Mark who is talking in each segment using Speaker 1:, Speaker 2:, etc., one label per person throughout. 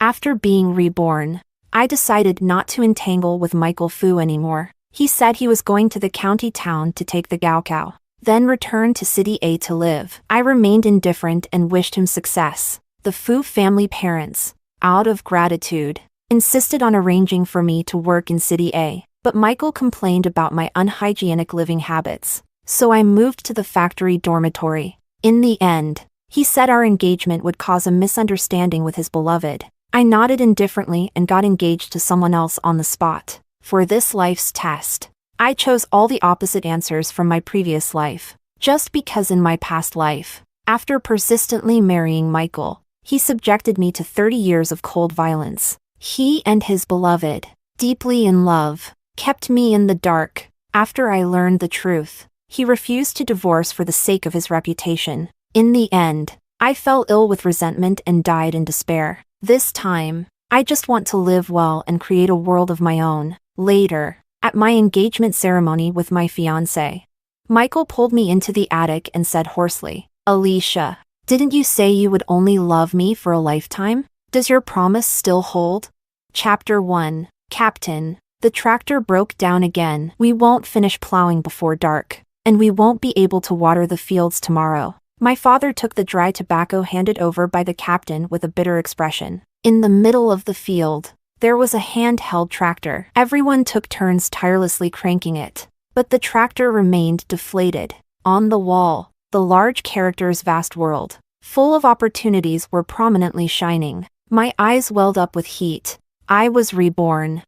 Speaker 1: After being reborn, I decided not to entangle with Michael Fu anymore. He said he was going to the county town to take the Gaokao, then return to City A to live. I remained indifferent and wished him success. The Fu family parents, out of gratitude, insisted on arranging for me to work in City A, but Michael complained about my unhygienic living habits, so I moved to the factory dormitory. In the end, he said our engagement would cause a misunderstanding with his beloved. I nodded indifferently and got engaged to someone else on the spot. For this life's test, I chose all the opposite answers from my previous life, just because in my past life, after persistently marrying Michael, he subjected me to 30 years of cold violence. He and his beloved, deeply in love, kept me in the dark. After I learned the truth, he refused to divorce for the sake of his reputation. In the end, I fell ill with resentment and died in despair. This time, I just want to live well and create a world of my own. Later, at my engagement ceremony with my fiancé, Michael pulled me into the attic and said hoarsely, "Alicia, didn't you say you would only love me for a lifetime? Does your promise still hold?" Chapter 1. Captain, the tractor broke down again. We won't finish plowing before dark, and we won't be able to water the fields tomorrow. My father took the dry tobacco handed over by the captain with a bitter expression. In the middle of the field, there was a handheld tractor. Everyone took turns tirelessly cranking it, but the tractor remained deflated. On the wall, the large character's vast world, full of opportunities, were prominently shining. My eyes welled up with heat. I was reborn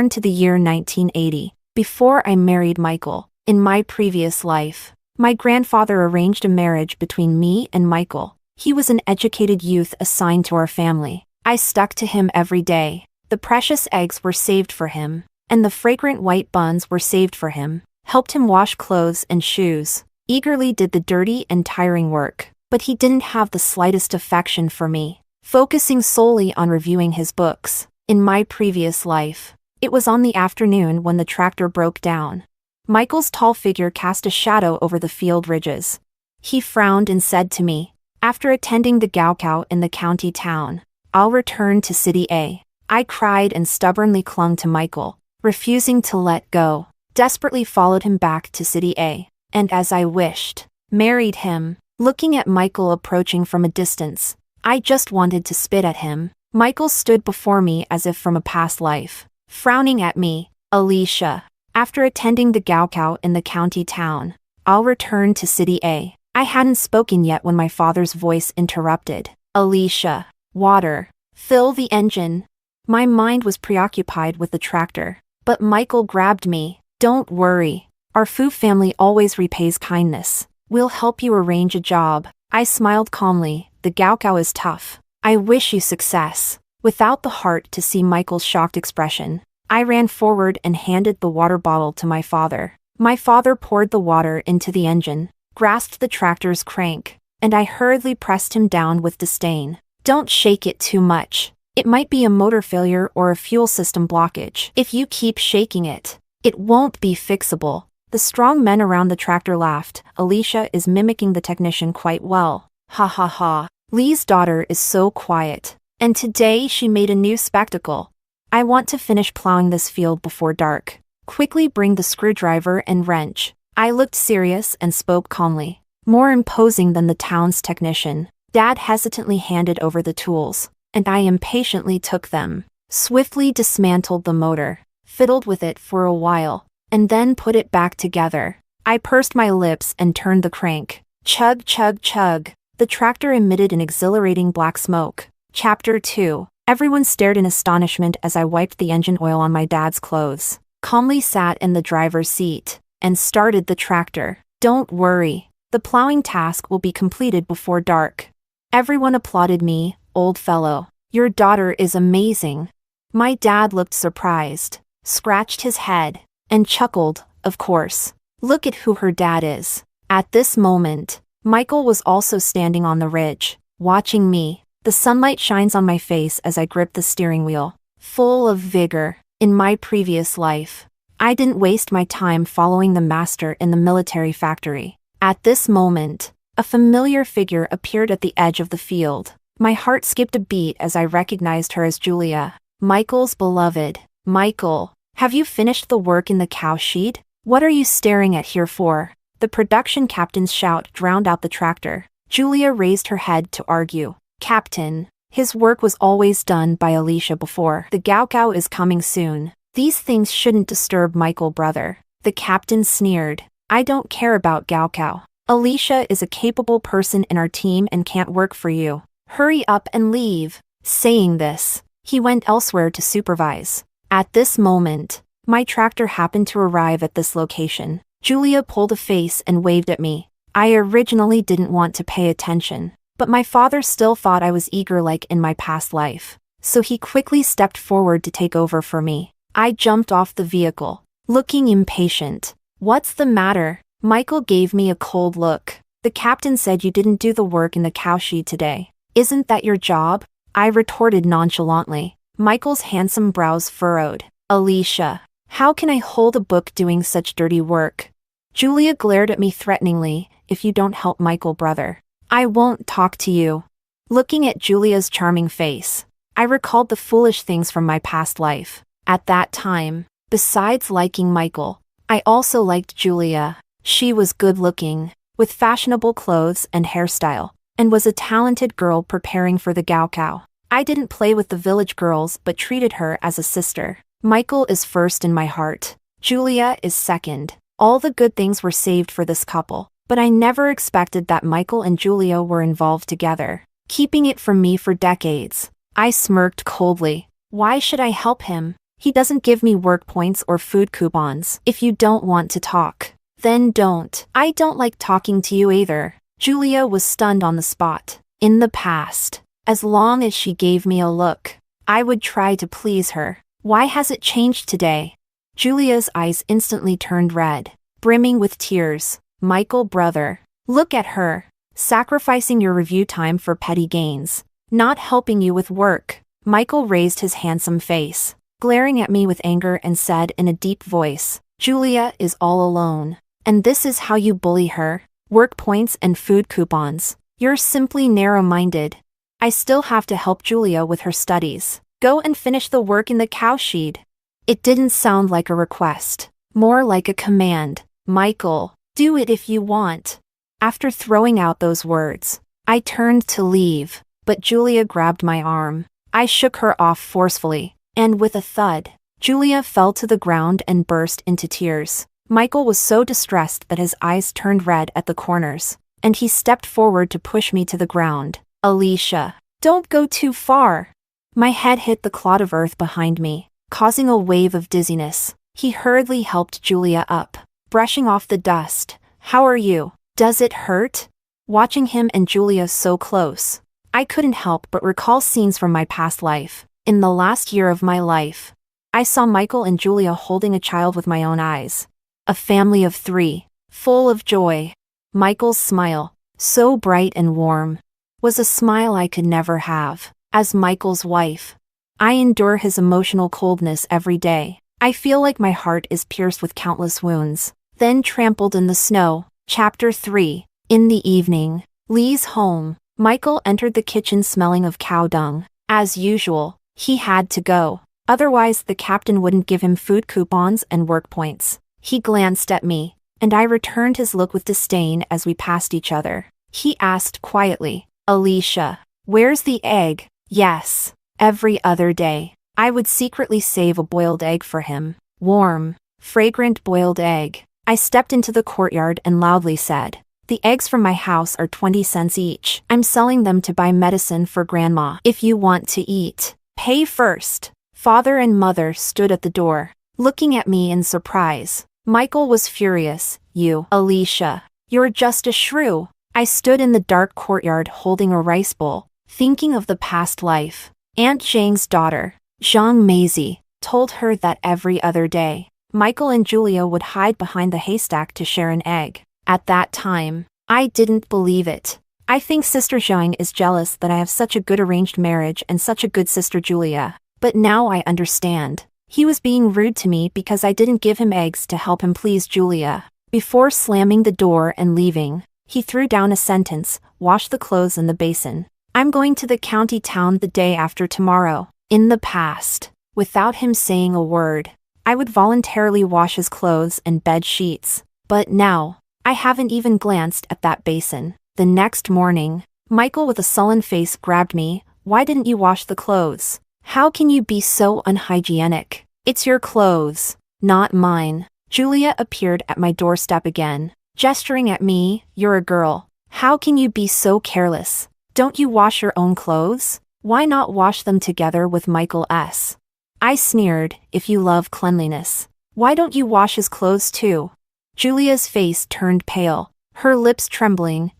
Speaker 1: to the year 1980, before I married Michael. In my previous life, my grandfather arranged a marriage between me and Michael. He was an educated youth assigned to our family. I stuck to him every day. The precious eggs were saved for him, and the fragrant white buns were saved for him. Helped him wash clothes and shoes. Eagerly did the dirty and tiring work. But he didn't have the slightest affection for me, focusing solely on reviewing his books. In my previous life, it was on the afternoon when the tractor broke down. Michael's tall figure cast a shadow over the field ridges. He frowned and said to me, "After attending the Gaokao in the county town, I'll return to City A." I cried and stubbornly clung to Michael, refusing to let go. Desperately followed him back to City A, and as I wished, married him. Looking at Michael approaching from a distance, I just wanted to spit at him. Michael stood before me as if from a past life, frowning at me. "Alicia, after attending the Gaokao in the county town, I'll return to City A." I hadn't spoken yet when my father's voice interrupted. "Alicia, water. Fill the engine." My mind was preoccupied with the tractor, but Michael grabbed me. "Don't worry. Our Fu family always repays kindness. We'll help you arrange a job." I smiled calmly. "The Gaokao is tough. I wish you success." Without the heart to see Michael's shocked expression, I ran forward and handed the water bottle to my father. My father poured the water into the engine, grasped the tractor's crank, and I hurriedly pressed him down with disdain. "Don't shake it too much. It might be a motor failure or a fuel system blockage. If you keep shaking it, it won't be fixable." The strong men around the tractor laughed. "Alicia is mimicking the technician quite well. Ha ha ha. Lee's daughter is so quiet, and today she made a new spectacle. I want to finish plowing this field before dark. Quickly bring the screwdriver and wrench." I looked serious and spoke calmly, more imposing than the town's technician. Dad hesitantly handed over the tools, and I impatiently took them, swiftly dismantled the motor, fiddled with it for a while, and then put it back together. I pursed my lips and turned the crank. Chug chug chug. The tractor emitted an exhilarating black smoke. Chapter 2. Everyone stared in astonishment as I wiped the engine oil on my dad's clothes, calmly sat in the driver's seat, and started the tractor. "Don't worry. The plowing task will be completed before dark." Everyone applauded me. "Old fellow, your daughter is amazing." My dad looked surprised, scratched his head, and chuckled. "Of course. Look at who her dad is." At this moment, Michael was also standing on the ridge, watching me. The sunlight shines on my face as I grip the steering wheel, full of vigor. In my previous life, I didn't waste my time following the master in the military factory. At this moment, a familiar figure appeared at the edge of the field. My heart skipped a beat as I recognized her as Julia, Michael's beloved. Michael, have you finished the work in the cow shed? What are you staring at here for? The production captain's shout drowned out the tractor. Julia raised her head to argue. Captain, his work was always done by Alicia before. The Gaokao is coming soon. These things shouldn't disturb Michael, brother. The captain sneered. I don't care about Gaokao. Alicia is a capable person in our team and can't work for you. Hurry up and leave. Saying this, he went elsewhere to supervise. At this moment, my tractor happened to arrive at this location. Julia pulled a face and waved at me. I originally didn't want to pay attention, but my father still thought I was eager like in my past life, so he quickly stepped forward to take over for me. I jumped off the vehicle, looking impatient. What's the matter? Michael gave me a cold look. The captain said you didn't do the work in the cow shed today. Isn't that your job? I retorted nonchalantly. Michael's handsome brows furrowed. Alicia, how can I hold a book doing such dirty work? Julia glared at me threateningly. If you don't help Michael, brother, I won't talk to you. Looking at Julia's charming face, I recalled the foolish things from my past life. At that time, besides liking Michael, I also liked Julia. She was good-looking, with fashionable clothes and hairstyle, and was a talented girl preparing for the Gaokao. I didn't play with the village girls but treated her as a sister. Michael is first in my heart. Julia is second. All the good things were saved for this couple, but I never expected that Michael and Julia were involved together, keeping it from me for decades. I smirked coldly. Why should I help him? He doesn't give me work points or food coupons. If you don't want to talk, then don't. I don't like talking to you either. Julia was stunned on the spot. In the past, as long as she gave me a look, I would try to please her. Why has it changed today? Julia's eyes instantly turned red, brimming with tears. Michael, brother, look at her, sacrificing your review time for petty gains, not helping you with work. Michael raised his handsome face, glaring at me with anger and said in a deep voice, Julia is all alone, and this is how you bully her? Work points and food coupons. You're simply narrow-minded. I still have to help Julia with her studies. Go and finish the work in the cow shed. It didn't sound like a request, more like a command. Michael, do it if you want. After throwing out those words, I turned to leave, but Julia grabbed my arm. I shook her off forcefully, and with a thud, Julia fell to the ground and burst into tears. Michael was so distressed that his eyes turned red at the corners, and he stepped forward to push me to the ground. Alicia, don't go too far. My head hit the clod of earth behind me, causing a wave of dizziness. He hurriedly helped Julia up, brushing off the dust. How are you? Does it hurt? Watching him and Julia so close, I couldn't help but recall scenes from my past life. In the last year of my life, I saw Michael and Julia holding a child with my own eyes. A family of 3, full of joy. Michael's smile, so bright and warm, was a smile I could never have. As Michael's wife, I endure his emotional coldness every day. I feel like my heart is pierced with countless wounds. Then trampled in the snow. Chapter 3. In the evening, Lee's home. Michael entered the kitchen smelling of cow dung. As usual, he had to go. Otherwise the captain wouldn't give him food coupons and work points. He glanced at me, and I returned his look with disdain as we passed each other. He asked quietly, Alicia, where's the egg? Yes. Every other day, I would secretly save a boiled egg for him. Warm, fragrant boiled egg. I stepped into the courtyard and loudly said, the eggs from my house are 20 cents each. I'm selling them to buy medicine for grandma. If you want to eat, pay first. Father and mother stood at the door, looking at me in surprise. Michael was furious. You, Alicia, you're just a shrew. I stood in the dark courtyard holding a rice bowl, thinking of the past life. Aunt Zhang's daughter, Zhang Maisie, told her that every other day, Michael and Julia would hide behind the haystack to share an egg. At that time, I didn't believe it. I think Sister Zhang is jealous that I have such a good arranged marriage and such a good sister Julia. But now I understand. He was being rude to me because I didn't give him eggs to help him please Julia. Before slamming the door and leaving, he threw down a sentence, wash the clothes in the basin. I'm going to the county town the day after tomorrow. In the past, without him saying a word, I would voluntarily wash his clothes and bed sheets. But now, I haven't even glanced at that basin. The next morning, Michael with a sullen face grabbed me. Why didn't you wash the clothes? How can you be so unhygienic? It's your clothes, not mine. Julia appeared at my doorstep again, gesturing at me. You're a girl. How can you be so careless? Don't you wash your own clothes? Why not wash them together with Michael S? I sneered. If you love cleanliness, why don't you wash his clothes too? Julia's face turned pale, her lips trembling.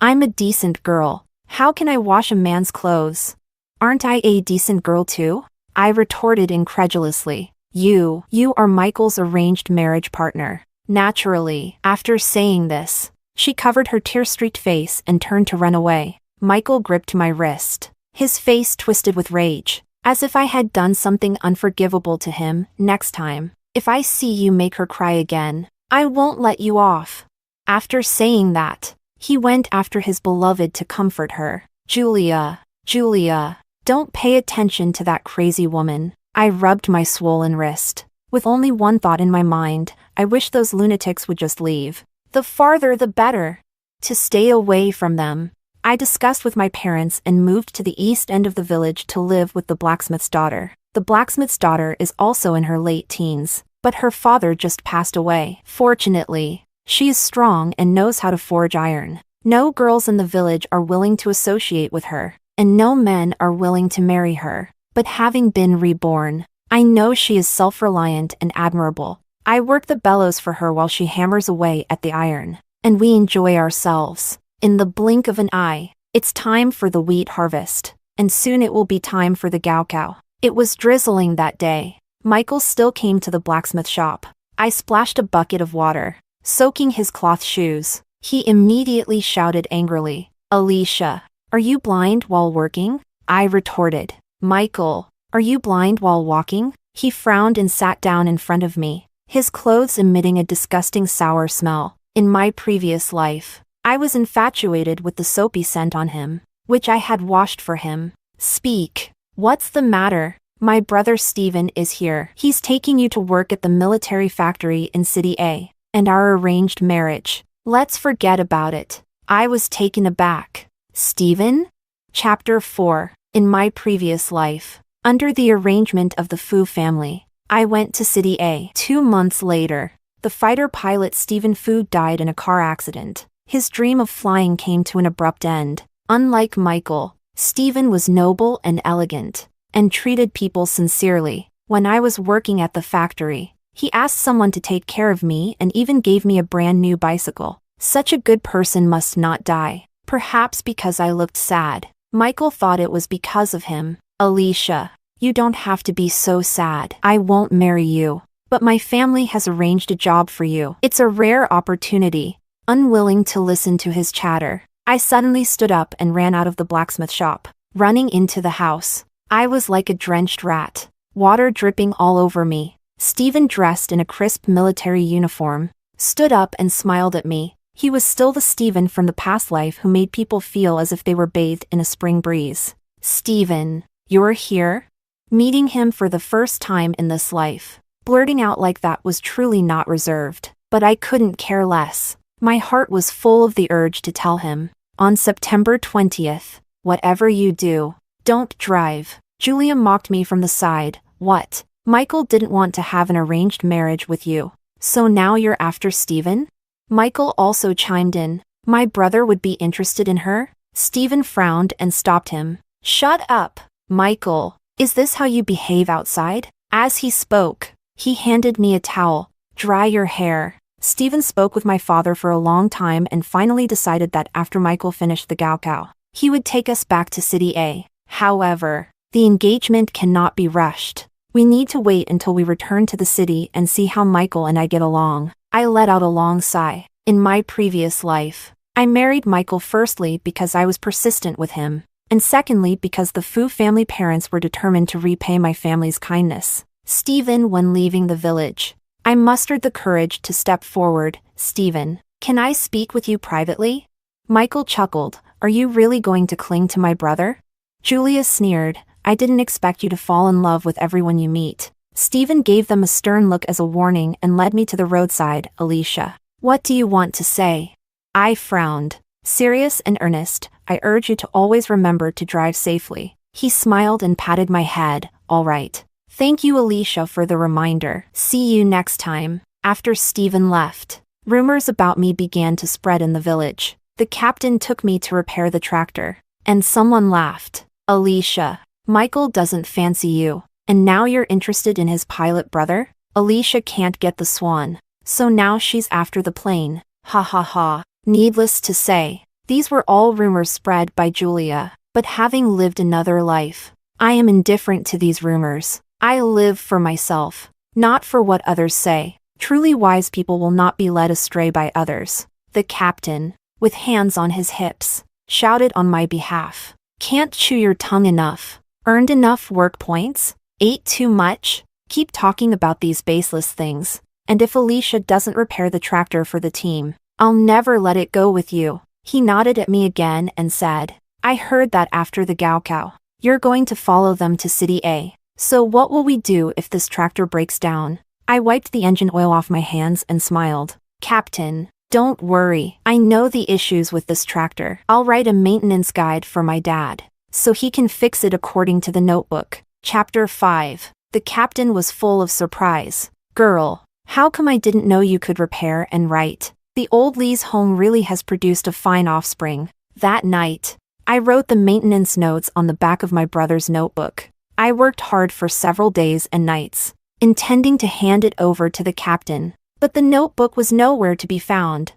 Speaker 1: I'm a decent girl. How can I wash a man's clothes? Aren't I a decent girl too? I retorted incredulously. You are Michael's arranged marriage partner. Naturally. After saying this, she covered her tear-streaked face and turned to run away. Michael gripped my wrist, his face twisted with rage, as if I had done something unforgivable to him. Next time, if I see you make her cry again, I won't let you off. After saying that, he went after his beloved to comfort her. Julia, don't pay attention to that crazy woman. I rubbed my swollen wrist. With only one thought in my mind, I wish those lunatics would just leave. The farther the better. To stay away from them, I discussed with my parents and moved to the east end of the village to live with the blacksmith's daughter. The blacksmith's daughter is also in her late teens, but her father just passed away. Fortunately, she is strong and knows how to forge iron. No girls in the village are willing to associate with her, and no men are willing to marry her. But having been reborn, I know she is self-reliant and admirable. I work the bellows for her while she hammers away at the iron, and we enjoy ourselves. In the blink of an eye, it's time for the wheat harvest, and soon it will be time for the gaokao. It was drizzling that day. Michael still came to the blacksmith shop. I splashed a bucket of water, soaking his cloth shoes. He immediately shouted angrily, Alicia, are you blind while working? I retorted, Michael, are you blind while walking? He frowned and sat down in front of me, his clothes emitting a disgusting sour smell. In my previous life, I was infatuated with the soapy scent on him, which I had washed for him. Speak. What's the matter? My brother Steven is here. He's taking you to work at the military factory in City A, and our arranged marriage. Let's forget about it. I was taken aback. Steven? Chapter 4. In my previous life, under the arrangement of the Fu family, I went to City A. 2 months later, the fighter pilot Stephen Fu died in a car accident. His dream of flying came to an abrupt end. Unlike Michael, Stephen was noble and elegant, and treated people sincerely. When I was working at the factory, he asked someone to take care of me and even gave me a brand new bicycle. Such a good person must not die. Perhaps because I looked sad. Michael thought it was because of him. Alicia, you don't have to be so sad. I won't marry you, but my family has arranged a job for you. It's a rare opportunity. Unwilling to listen to his chatter, I suddenly stood up and ran out of the blacksmith shop, running into the house. I was like a drenched rat, water dripping all over me. Stephen, dressed in a crisp military uniform, stood up and smiled at me. He was still the Stephen from the past life who made people feel as if they were bathed in a spring breeze. Stephen, you're here? Meeting him for the first time in this life, blurting out like that was truly not reserved, but I couldn't care less. My heart was full of the urge to tell him. On September 20th, whatever you do, don't drive. Julia mocked me from the side. What? Michael didn't want to have an arranged marriage with you, so now you're after Stephen? Michael also chimed in. My brother would be interested in her? Stephen frowned and stopped him. Shut up, Michael. Is this how you behave outside? As he spoke, he handed me a towel. Dry your hair. Stephen spoke with my father for a long time and finally decided that after Michael finished the gaokao, he would take us back to City A. However, the engagement cannot be rushed. We need to wait until we return to the city and see how Michael and I get along. I let out a long sigh. In my previous life, I married Michael firstly because I was persistent with him, and secondly because the Fu family parents were determined to repay my family's kindness. Stephen, when leaving the village, I mustered the courage to step forward. Stephen, can I speak with you privately? Michael chuckled. Are you really going to cling to my brother? Julia sneered. I didn't expect you to fall in love with everyone you meet. Stephen gave them a stern look as a warning and led me to the roadside. Alicia, what do you want to say? I frowned. Serious and earnest, I urge you to always remember to drive safely. He smiled and patted my head. All right. Thank you, Alicia, for the reminder. See you next time. After Stephen left, rumors about me began to spread in the village. The captain took me to repair the tractor. And someone laughed. Alicia, Michael doesn't fancy you. And now you're interested in his pilot brother? Alicia can't get the swan. So now she's after the plane. Ha ha ha. Needless to say, these were all rumors spread by Julia. But having lived another life, I am indifferent to these rumors. I live for myself, not for what others say. Truly wise people will not be led astray by others. The captain, with hands on his hips, shouted on my behalf. Can't chew your tongue enough. Earned enough work points? Ate too much? Keep talking about these baseless things. And if Alicia doesn't repair the tractor for the team, I'll never let it go with you. He nodded at me again and said, I heard that after the Gaokao, you're going to follow them to City A. So what will we do if this tractor breaks down? I wiped the engine oil off my hands and smiled. Captain, don't worry. I know the issues with this tractor. I'll write a maintenance guide for my dad, so he can fix it according to the notebook. Chapter 5. The captain was full of surprise. Girl, how come I didn't know you could repair and write? The old Lee's home really has produced a fine offspring. That night, I wrote the maintenance notes on the back of my brother's notebook. I worked hard for several days and nights, intending to hand it over to the captain, but the notebook was nowhere to be found.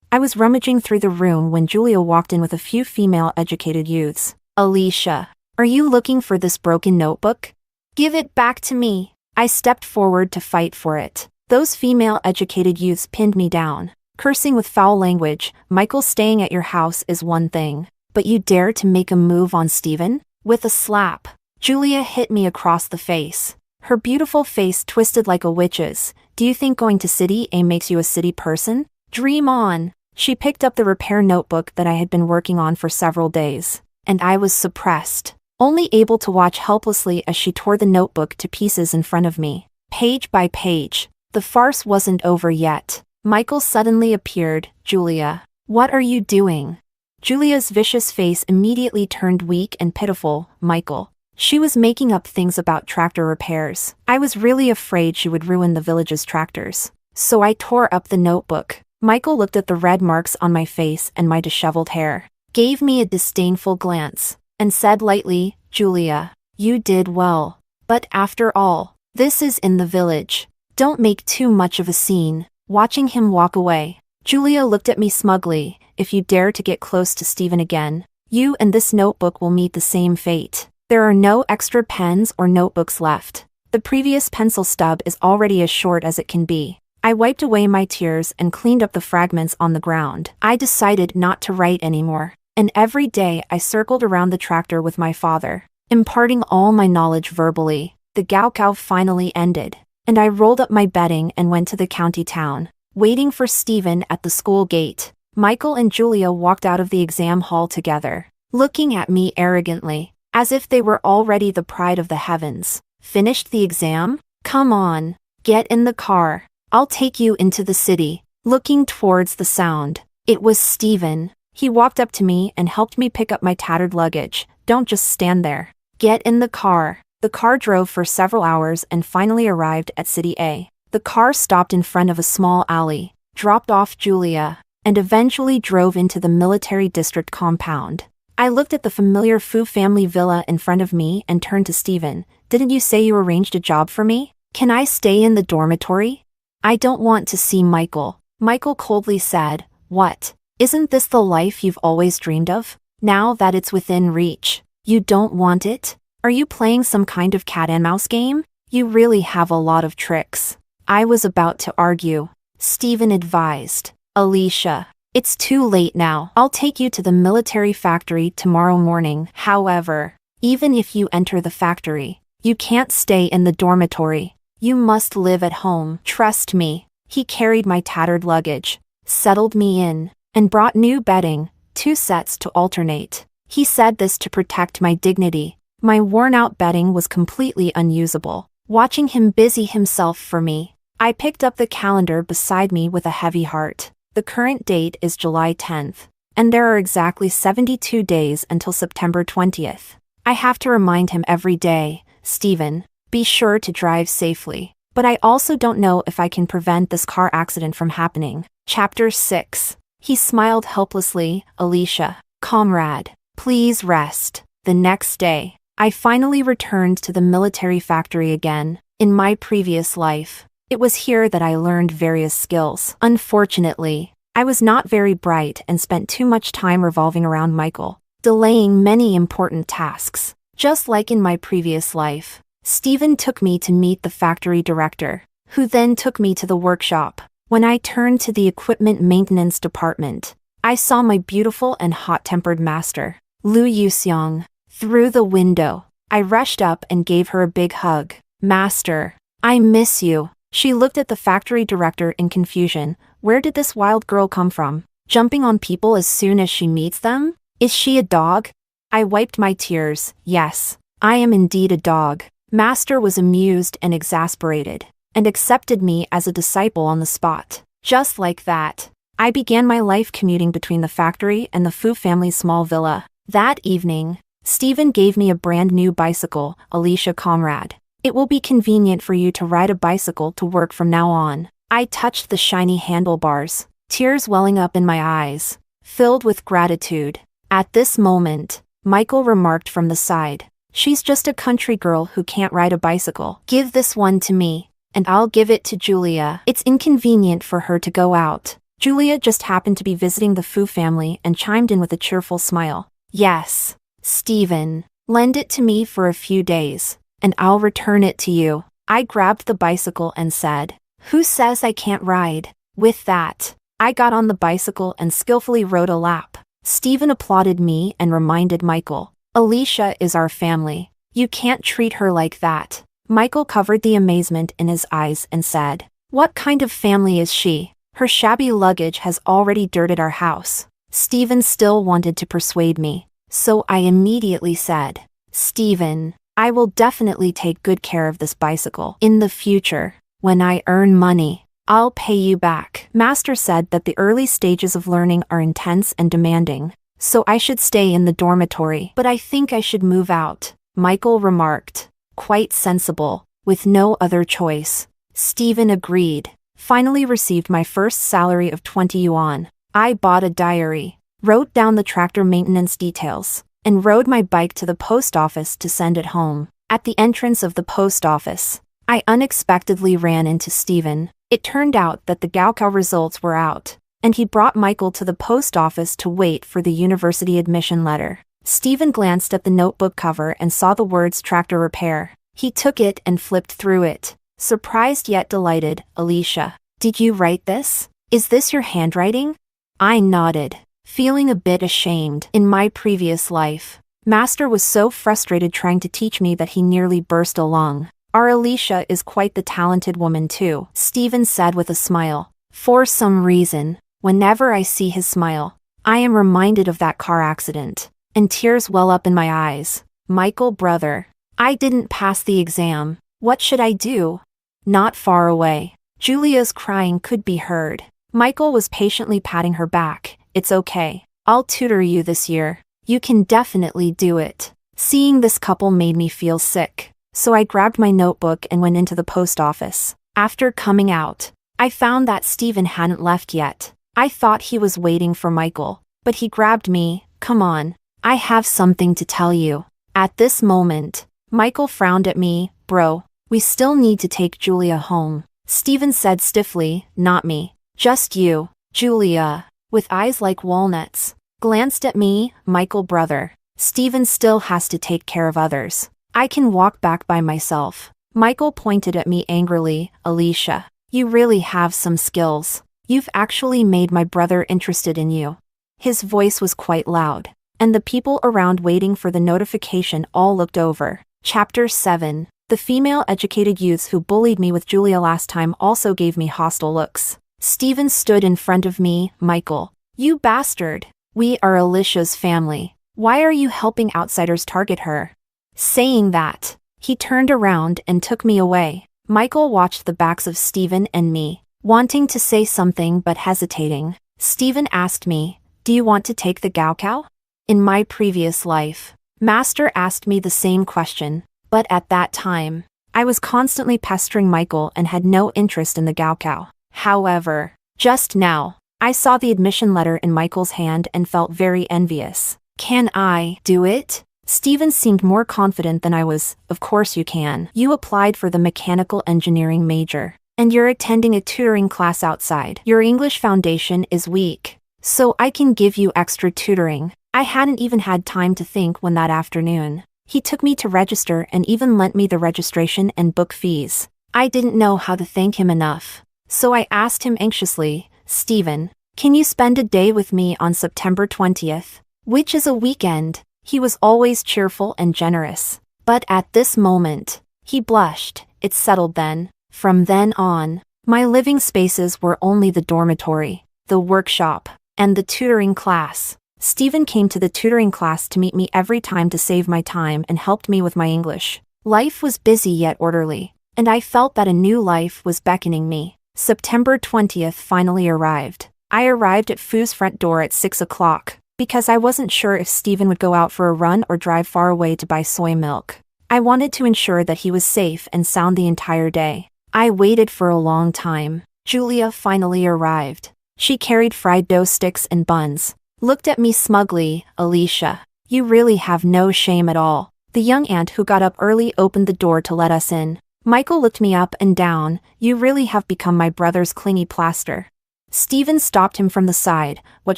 Speaker 1: I was rummaging through the room when Julia walked in with a few female-educated youths. Alicia, are you looking for this broken notebook? Give it back to me. I stepped forward to fight for it. Those female-educated youths pinned me down, cursing with foul language. Michael, staying at your house is one thing, but you dare to make a move on Stephen? With a slap, Julia hit me across the face. Her beautiful face twisted like a witch's. Do you think going to City A makes you a city person? Dream on. She picked up the repair notebook that I had been working on for several days, and I was suppressed, only able to watch helplessly as she tore the notebook to pieces in front of me. Page by page, the farce wasn't over yet. Michael suddenly appeared. Julia, what are you doing? Julia's vicious face immediately turned weak and pitiful. Michael. She was making up things about tractor repairs. I was really afraid she would ruin the village's tractors. So I tore up the notebook. Michael looked at the red marks on my face and my disheveled hair, gave me a disdainful glance, and said lightly, Julia, you did well. But after all, this is in the village. Don't make too much of a scene. Watching him walk away, Julia looked at me smugly. If you dare to get close to Stephen again, you and this notebook will meet the same fate. There are no extra pens or notebooks left. The previous pencil stub is already as short as it can be. I wiped away my tears and cleaned up the fragments on the ground. I decided not to write anymore, and every day I circled around the tractor with my father, imparting all my knowledge verbally. The Gaokao finally ended, and I rolled up my bedding and went to the county town, waiting for Stephen at the school gate. Michael and Julia walked out of the exam hall together, looking at me arrogantly, as if they were already the pride of the heavens. Finished the exam? Come on, get in the car. I'll take you into the city. Looking towards the sound, it was Stephen. He walked up to me and helped me pick up my tattered luggage. Don't just stand there. Get in the car. The car drove for several hours and finally arrived at City A. The car stopped in front of a small alley, dropped off Julia, and eventually drove into the military district compound. I looked at the familiar Fu family villa in front of me and turned to Stephen. Didn't you say you arranged a job for me? Can I stay in the dormitory? I don't want to see Michael. Michael coldly said, What? Isn't this the life you've always dreamed of? Now that it's within reach, you don't want it? Are you playing some kind of cat and mouse game? You really have a lot of tricks. I was about to argue. Stephen advised, Alicia, it's too late now. I'll take you to the military factory tomorrow morning. However, even if you enter the factory, you can't stay in the dormitory. You must live at home. Trust me. He carried my tattered luggage, settled me in, and brought new bedding. 2 sets to alternate. He said this to protect my dignity. My worn-out bedding was completely unusable. Watching him busy himself for me, I picked up the calendar beside me with a heavy heart. The current date is July 10th, and there are exactly 72 days until September 20th. I have to remind him every day, Stephen, be sure to drive safely. But I also don't know if I can prevent this car accident from happening. Chapter 6. He smiled helplessly. Alicia, comrade, please rest. The next day, I finally returned to the military factory again. In my previous life, it was here that I learned various skills. Unfortunately, I was not very bright and spent too much time revolving around Michael, delaying many important tasks. Just like in my previous life, Stephen took me to meet the factory director, who then took me to the workshop. When I turned to the equipment maintenance department, I saw my beautiful and hot-tempered master, Lu Yuxiang. Through the window, I rushed up and gave her a big hug. Master, I miss you. She looked at the factory director in confusion. Where did this wild girl come from? Jumping on people as soon as she meets them? Is she a dog? I wiped my tears. Yes, I am indeed a dog. Master was amused and exasperated, and accepted me as a disciple on the spot. Just like that, I began my life commuting between the factory and the Fu family's small villa. That evening, Stephen gave me a brand new bicycle. Alicia, comrade, it will be convenient for you to ride a bicycle to work from now on. I touched the shiny handlebars, tears welling up in my eyes, filled with gratitude. At this moment, Michael remarked from the side, she's just a country girl who can't ride a bicycle. Give this one to me, and I'll give it to Julia. It's inconvenient for her to go out. Julia just happened to be visiting the Fu family and chimed in with a cheerful smile. Yes, Stephen, lend it to me for a few days, and I'll return it to you. I grabbed the bicycle and said, who says I can't ride? With that, I got on the bicycle and skillfully rode a lap. Stephen applauded me and reminded Michael, Alicia is our family. You can't treat her like that. Michael covered the amazement in his eyes and said, what kind of family is she? Her shabby luggage has already dirted our house. Stephen still wanted to persuade me, so I immediately said, Stephen, I will definitely take good care of this bicycle. In the future, when I earn money, I'll pay you back. Master said that the early stages of learning are intense and demanding, so I should stay in the dormitory. But I think I should move out, Michael remarked. Quite sensible. With no other choice, Stephen agreed. Finally received my first salary of 20 yuan. I bought a diary, wrote down the tractor maintenance details, and rode my bike to the post office to send it home. At the entrance of the post office, I unexpectedly ran into Stephen. It turned out that the Gaokao results were out, and he brought Michael to the post office to wait for the university admission letter. Stephen glanced at the notebook cover and saw the words tractor repair. He took it and flipped through it, surprised yet delighted. Alicia, did you write this? Is this your handwriting? I nodded, feeling a bit ashamed. In my previous life, Master was so frustrated trying to teach me that he nearly burst a lung. Our Alicia is quite the talented woman too, Stephen said with a smile. For some reason, whenever I see his smile, I am reminded of that car accident, and tears well up in my eyes. Michael, brother, I didn't pass the exam. What should I do? Not far away, Julia's crying could be heard. Michael was patiently patting her back. It's okay. I'll tutor you this year. You can definitely do it. Seeing this couple made me feel sick, so I grabbed my notebook and went into the post office. After coming out, I found that Stephen hadn't left yet. I thought he was waiting for Michael, but he grabbed me. Come on, I have something to tell you. At this moment, Michael frowned at me. Bro, we still need to take Julia home. Stephen said stiffly. Not me. Just you. Julia, with eyes like walnuts, glanced at me. Michael, brother, Stephen still has to take care of others. I can walk back by myself. Michael pointed at me angrily. Alicia, you really have some skills. You've actually made my brother interested in you. His voice was quite loud, and the people around waiting for the notification all looked over. Chapter 7. The female educated youths who bullied me with Julia last time also gave me hostile looks. Stephen stood in front of me. Michael, you bastard. We are Alicia's family. Why are you helping outsiders target her?" Saying that, he turned around and took me away. Michael watched the backs of Stephen and me, wanting to say something but hesitating. Stephen asked me, "Do you want to take the gaokao?" In my previous life, Master asked me the same question, but at that time, I was constantly pestering Michael and had no interest in the gaokao. However, just now, I saw the admission letter in Michael's hand and felt very envious. "Can I do it?" Stephen seemed more confident than I was. "Of course you can. You applied for the mechanical engineering major, and you're attending a tutoring class outside. Your English foundation is weak, so I can give you extra tutoring." I hadn't even had time to think when that afternoon, he took me to register and even lent me the registration and book fees. I didn't know how to thank him enough, so I asked him anxiously, "Stephen, can you spend a day with me on September 20th, which is a weekend?" He was always cheerful and generous, but at this moment, he blushed. It settled then. From then on, my living spaces were only the dormitory, the workshop, and the tutoring class. Stephen came to the tutoring class to meet me every time to save my time and helped me with my English. Life was busy yet orderly, and I felt that a new life was beckoning me. September 20th finally arrived. I arrived at Fu's front door at 6 o'clock, because I wasn't sure if Stephen would go out for a run or drive far away to buy soy milk. I wanted to ensure that he was safe and sound the entire day. I waited for a long time. Julia finally arrived. She carried fried dough sticks and buns. Looked at me smugly. "Alicia, you really have no shame at all." The young aunt who got up early opened the door to let us in. Michael looked me up and down. "You really have become my brother's clingy plaster." Stephen stopped him from the side. "What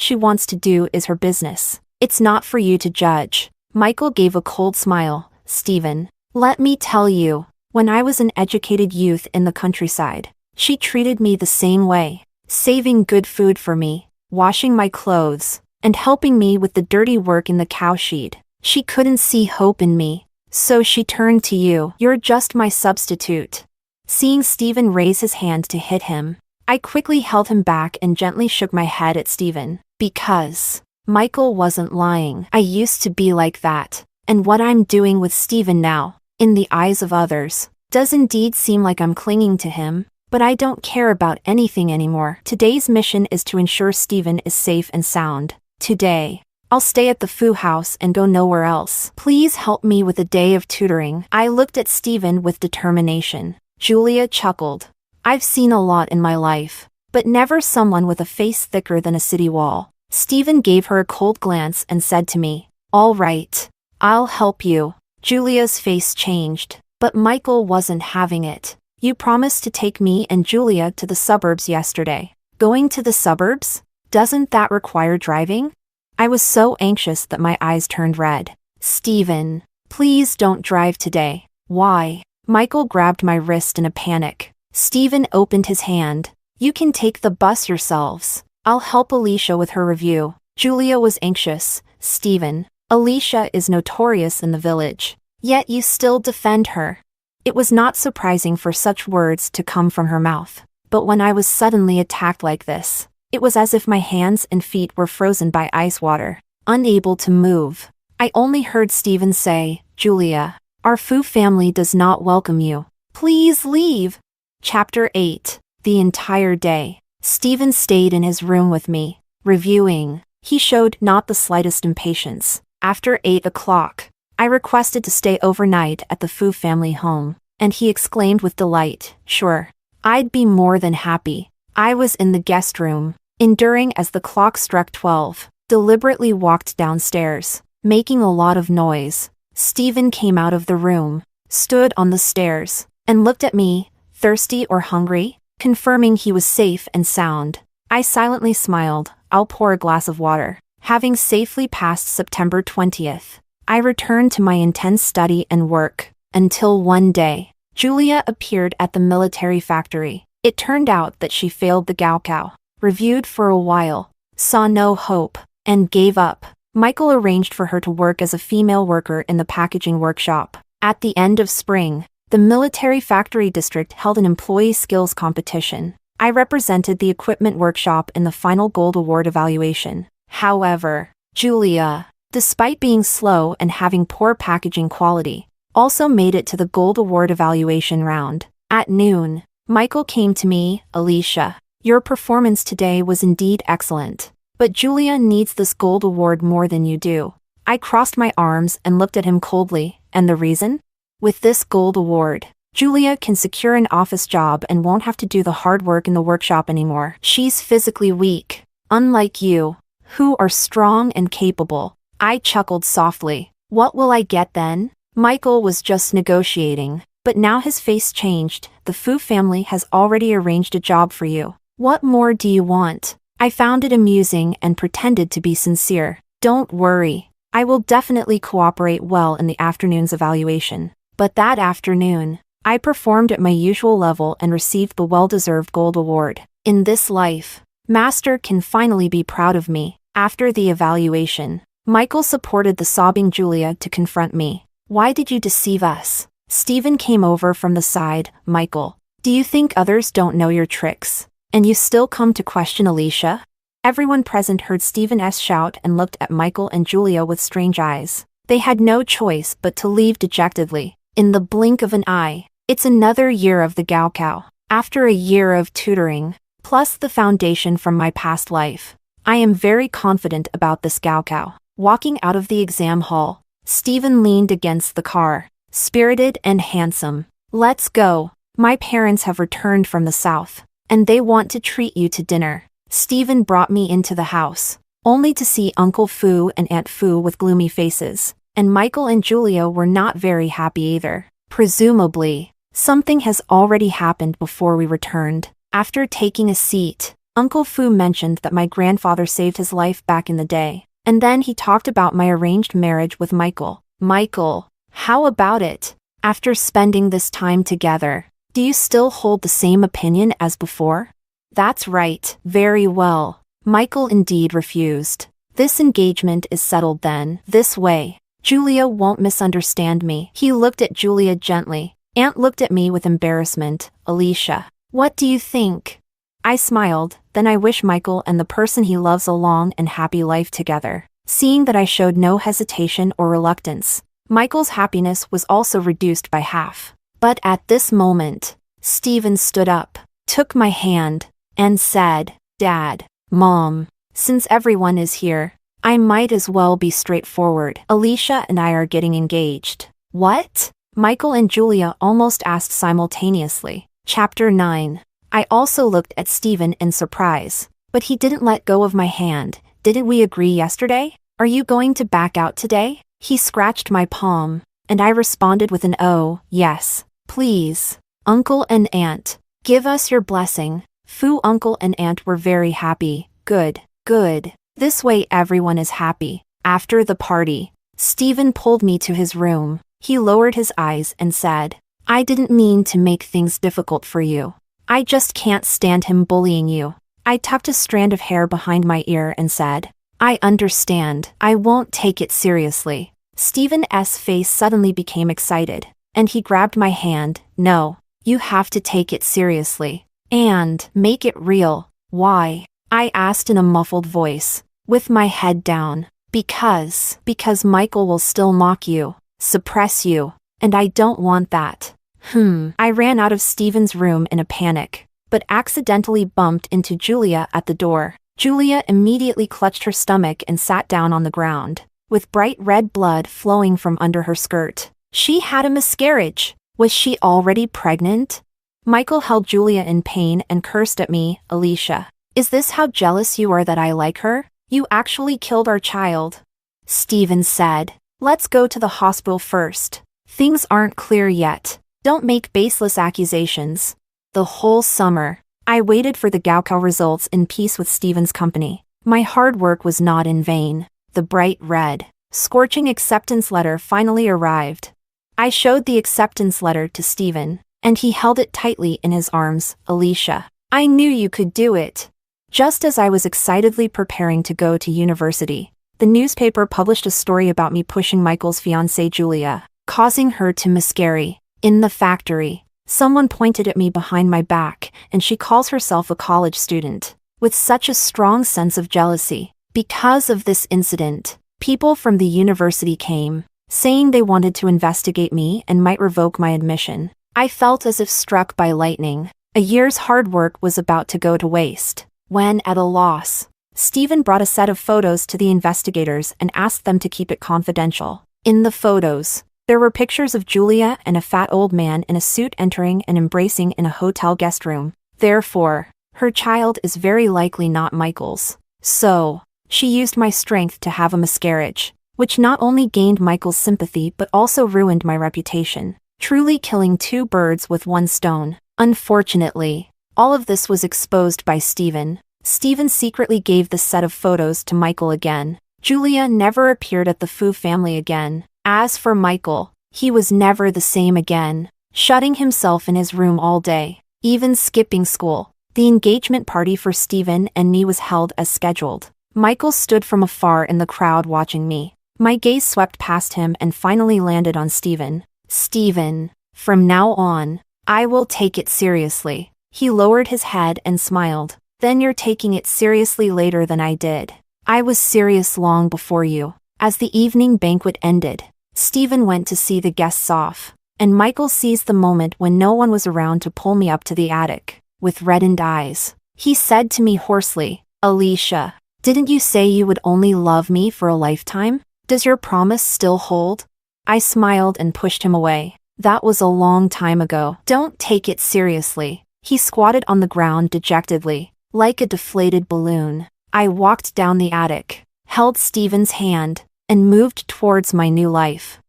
Speaker 1: she wants to do is her business. It's not for you to judge." Michael gave a cold smile. "Stephen, let me tell you, when I was an educated youth in the countryside, she treated me the same way, saving good food for me, washing my clothes, and helping me with the dirty work in the cowshed. She couldn't see hope in me, so she turned to you. You're just my substitute." Seeing Stephen raise his hand to hit him, I quickly held him back and gently shook my head at Stephen. Because Michael wasn't lying. I used to be like that, and what I'm doing with Stephen now, in the eyes of others, does indeed seem like I'm clinging to him, but I don't care about anything anymore. Today's mission is to ensure Stephen is safe and sound. Today, I'll stay at the Fu house and go nowhere else. Please help me with a day of tutoring. I looked at Stephen with determination. Julia chuckled. I've seen a lot in my life, but never someone with a face thicker than a city wall. Stephen gave her a cold glance and said to me, "All right, I'll help you." Julia's face changed, but Michael wasn't having it. "You promised to take me and Julia to the suburbs yesterday." "Going to the suburbs? Doesn't that require driving?" I was so anxious that my eyes turned red. "Stephen, please don't drive today." "Why?" Michael grabbed my wrist in a panic. Stephen opened his hand. "You can take the bus yourselves. I'll help Alicia with her review." Julia was anxious. "Stephen, Alicia is notorious in the village, yet you still defend her." It was not surprising for such words to come from her mouth, but when I was suddenly attacked like this, it was as if my hands and feet were frozen by ice water, unable to move. I only heard Stephen say, "Julia, our Fu family does not welcome you. Please leave." Chapter 8. The entire day, Stephen stayed in his room with me, reviewing. He showed not the slightest impatience. After 8 o'clock, I requested to stay overnight at the Fu family home, and he exclaimed with delight, "Sure, I'd be more than happy." I was in the guest room, enduring as the clock struck 12, deliberately walked downstairs, making a lot of noise. Stephen came out of the room, stood on the stairs, and looked at me. "Thirsty or hungry?" confirming he was safe and sound. I silently smiled. "I'll pour a glass of water." Having safely passed September 20th, I returned to my intense study and work, until one day, Julia appeared at the military factory. It turned out that she failed the gaokao, reviewed for a while, saw no hope, and gave up. Michael arranged for her to work as a female worker in the packaging workshop. At the end of spring, the military factory district held an employee skills competition. I represented the equipment workshop in the final gold award evaluation. However, Julia, despite being slow and having poor packaging quality, also made it to the Gold Award evaluation round. At noon, Michael came to me. Alicia, your performance today was indeed excellent, but Julia needs this Gold Award more than you do. I crossed my arms and looked at him coldly. And the reason? With this Gold Award, Julia can secure an office job and won't have to do the hard work in the workshop anymore. She's physically weak, unlike you, who are strong and capable. I chuckled softly. What will I get then? Michael was just negotiating, but now his face changed. The Fu family has already arranged a job for you. What more do you want? I found it amusing and pretended to be sincere. Don't worry, I will definitely cooperate well in the afternoon's evaluation. But that afternoon, I performed at my usual level and received the well-deserved Gold Award. In this life, Master can finally be proud of me. After the evaluation, Michael supported the sobbing Julia to confront me. Why did you deceive us? Stephen came over from the side. Michael, do you think others don't know your tricks? And you still come to question Alicia? Everyone present heard Stephen S. shout and looked at Michael and Julia with strange eyes. They had no choice but to leave dejectedly. In the blink of an eye, it's another year of the Gaokao. After a year of tutoring, plus the foundation from my past life, I am very confident about this Gaokao. Walking out of the exam hall, Stephen leaned against the car, spirited and handsome. Let's go. My parents have returned from the south, and they want to treat you to dinner. Stephen brought me into the house, only to see Uncle Fu and Aunt Fu with gloomy faces, and Michael and Julia were not very happy either. Presumably, something has already happened before we returned. After taking a seat, Uncle Fu mentioned that my grandfather saved his life back in the day, and then he talked about my arranged marriage with Michael. Michael, how about it? After spending this time together, do you still hold the same opinion as before? That's right. Very well. Michael indeed refused. This engagement is settled then. This way, Julia won't misunderstand me. He looked at Julia gently. Aunt looked at me with embarrassment. Alicia, what do you think? I smiled. Then I wish Michael and the person he loves a long and happy life together. Seeing that I showed no hesitation or reluctance, Michael's happiness was also reduced by half. But at this moment, Stephen stood up, took my hand, and said, Dad, Mom, since everyone is here, I might as well be straightforward. Alicia and I are getting engaged. What? Michael and Julia almost asked simultaneously. Chapter 9. I also looked at Stephen in surprise, but he didn't let go of my hand. Didn't we agree yesterday? Are you going to back out today? He scratched my palm, and I responded with an oh, yes, please. Uncle and Aunt, give us your blessing. Fu uncle and aunt were very happy. Good, good. This way everyone is happy. After the party, Stephen pulled me to his room. He lowered his eyes and said, I didn't mean to make things difficult for you. I just can't stand him bullying you. I tucked a strand of hair behind my ear and said, I understand. I won't take it seriously. Stephen's face suddenly became excited, and he grabbed my hand. No, you have to take it seriously. And make it real. Why? I asked in a muffled voice, with my head down. Because Michael will still mock you, suppress you, and I don't want that. I ran out of Stephen's room in a panic, but accidentally bumped into Julia at the door. Julia immediately clutched her stomach and sat down on the ground, with bright red blood flowing from under her skirt. She had a miscarriage. Was she already pregnant? Michael held Julia in pain and cursed at me. Alicia, is this how jealous you are that I like her? You actually killed our child. Stephen said, let's go to the hospital first. Things aren't clear yet. Don't make baseless accusations. The whole summer, I waited for the Gaokao results in peace with Stephen's company. My hard work was not in vain. The bright red, scorching acceptance letter finally arrived. I showed the acceptance letter to Stephen, and he held it tightly in his arms. Alicia, I knew you could do it. Just as I was excitedly preparing to go to university, the newspaper published a story about me pushing Michael's fiancée Julia, causing her to miscarry. In the factory, someone pointed at me behind my back, and she calls herself a college student. With such a strong sense of jealousy, Because of this incident, people from the university came, saying they wanted to investigate me and might revoke my admission. I felt as if struck by lightning. A year's hard work was about to go to waste. When at a loss, Stephen brought a set of photos to the investigators and asked them to keep it confidential. In the photos, there were pictures of Julia and a fat old man in a suit entering and embracing in a hotel guest room. Therefore, her child is very likely not Michael's. So, she used my strength to have a miscarriage, which not only gained Michael's sympathy but also ruined my reputation, truly killing two birds with one stone. Unfortunately, all of this was exposed by Stephen. Stephen secretly gave the set of photos to Michael again. Julia never appeared at the Fu family again. As for Michael, he was never the same again, shutting himself in his room all day, even skipping school. The engagement party for Stephen and me was held as scheduled. Michael stood from afar in the crowd watching me. My gaze swept past him and finally landed on Stephen. Stephen, from now on, I will take it seriously. He lowered his head and smiled. Then you're taking it seriously later than I did. I was serious long before you. As the evening banquet ended, Stephen went to see the guests off, and Michael seized the moment when no one was around to pull me up to the attic. With reddened eyes, he said to me hoarsely, "Alicia, didn't you say you would only love me for a lifetime? Does your promise still hold?" I smiled and pushed him away. That was a long time ago. Don't take it seriously. He squatted on the ground dejectedly, like a deflated balloon. I walked down the attic, held Stephen's hand, and moved towards my new life.